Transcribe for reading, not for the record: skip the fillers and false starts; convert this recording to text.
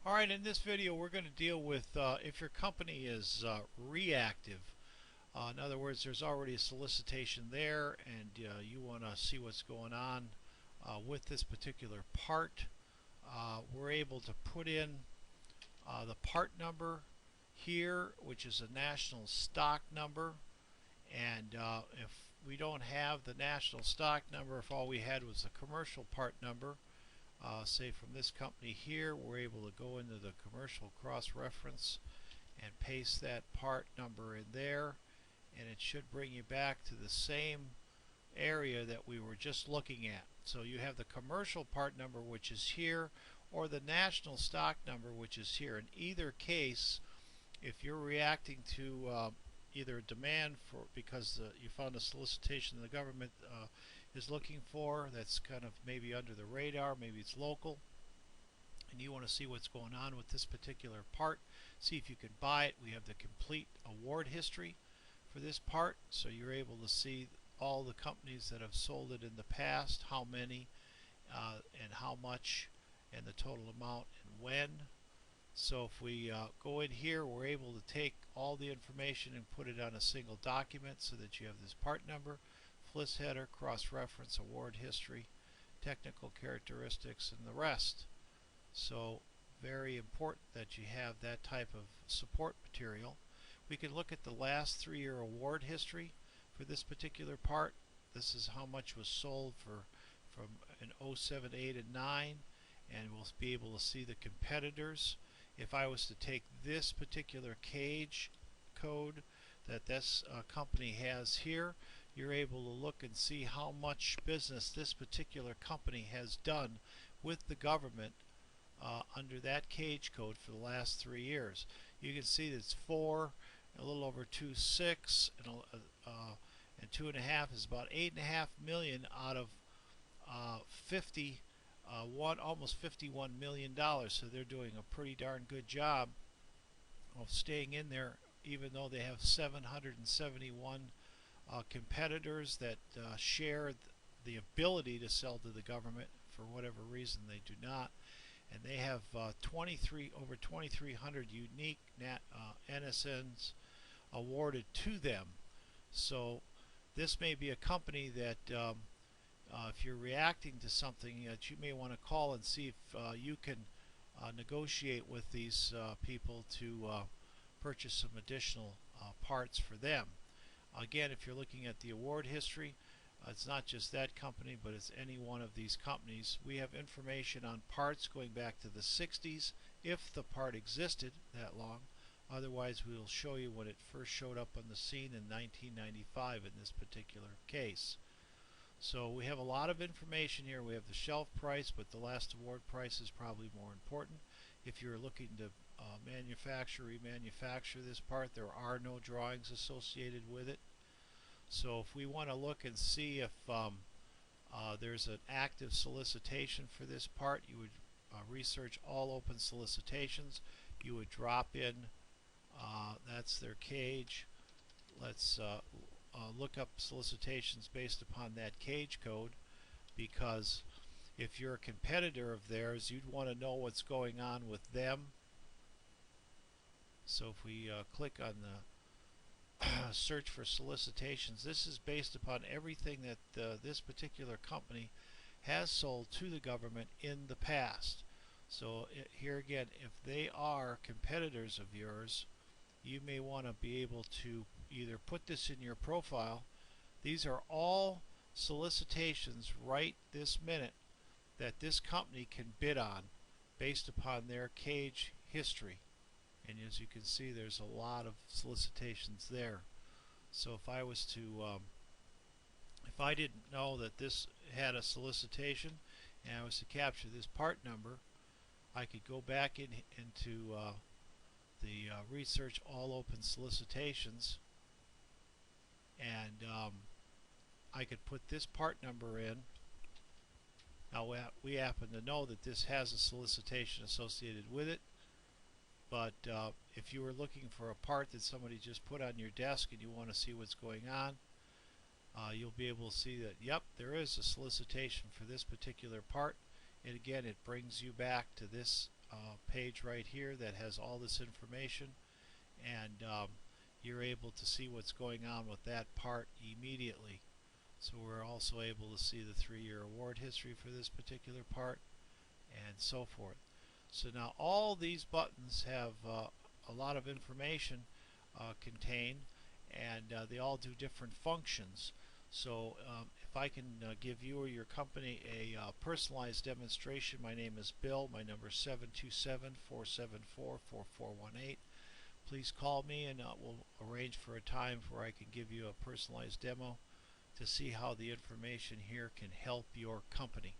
Alright, in this video we're going to deal with if your company is reactive. In other words, there's already a solicitation there and you want to see what's going on with this particular part. We're able to put in the part number here, which is a national stock number. And if we don't have the national stock number, if all we had was the commercial part number, say from this company here, we're able to go into the commercial cross-reference and paste that part number in there, and it should bring you back to the same area that we were just looking at. So you have the commercial part number, which is here, or the national stock number, which is here. In either case, if you're reacting to either a demand for because you found a solicitation the government is looking for that's kind of maybe under the radar, maybe it's local, and you want to see what's going on with this particular part, see if you can buy it. We have the complete award history for this part, so you're able to see all the companies that have sold it in the past, how many, and how much, and the total amount and when. So if we go in here, we're able to take all the information and put it on a single document so that you have this part number, FLIS header, cross-reference, award history, technical characteristics, and the rest. So very important that you have that type of support material. We can look at the last 3-year award history for this particular part. This is how much was sold from in 07, 8, and 9, and we'll be able to see the competitors. If I was to take this particular cage code that this company has here, you're able to look and see how much business this particular company has done with the government under that cage code for the last 3 years. You can see that it's 4, a little over 2.6, and 2.5 is about 8.5 million out of 50 almost $51 million. So they're doing a pretty darn good job of staying in there, even though they have 771 competitors that share the ability to sell to the government. For whatever reason, they do not. And they have over 2,300 unique NSNs awarded to them. So this may be a company that if you're reacting to something that you may want to call and see if you can negotiate with these people to purchase some additional parts for them. Again, if you're looking at the award history, it's not just that company, but it's any one of these companies. We have information on parts going back to the 60s, if the part existed that long. Otherwise, we will show you when it first showed up on the scene in 1995 in this particular case. So we have a lot of information here. We have the shelf price, but the last award price is probably more important. If you're looking to remanufacture this part, there are no drawings associated with it. So if we want to look and see if there's an active solicitation for this part, you would research all open solicitations. You would drop in, that's their cage. Let's look up solicitations based upon that cage code, because if you're a competitor of theirs, you'd want to know what's going on with them. So if we click on the search for solicitations, this is based upon everything that this particular company has sold to the government in the past. So here again, if they are competitors of yours, you may want to be able to either put this in your profile. These are all solicitations right this minute that this company can bid on based upon their cage history. And as you can see, there's a lot of solicitations there. So if I was to, if I didn't know that this had a solicitation and I was to capture this part number, I could go back into the research all open solicitations, and I could put this part number in. Now we happen to know that this has a solicitation associated with it, but if you were looking for a part that somebody just put on your desk and you want to see what's going on, you'll be able to see that, yep, there is a solicitation for this particular part. And again, it brings you back to this page right here that has all this information, and you're able to see what's going on with that part immediately. So we're also able to see the 3-year award history for this particular part and so forth. So now all these buttons have a lot of information contained, and they all do different functions. So if I can give you or your company a personalized demonstration, my name is Bill. My number is 727-474-4418. Please call me and we'll arrange for a time where I can give you a personalized demo to see how the information here can help your company.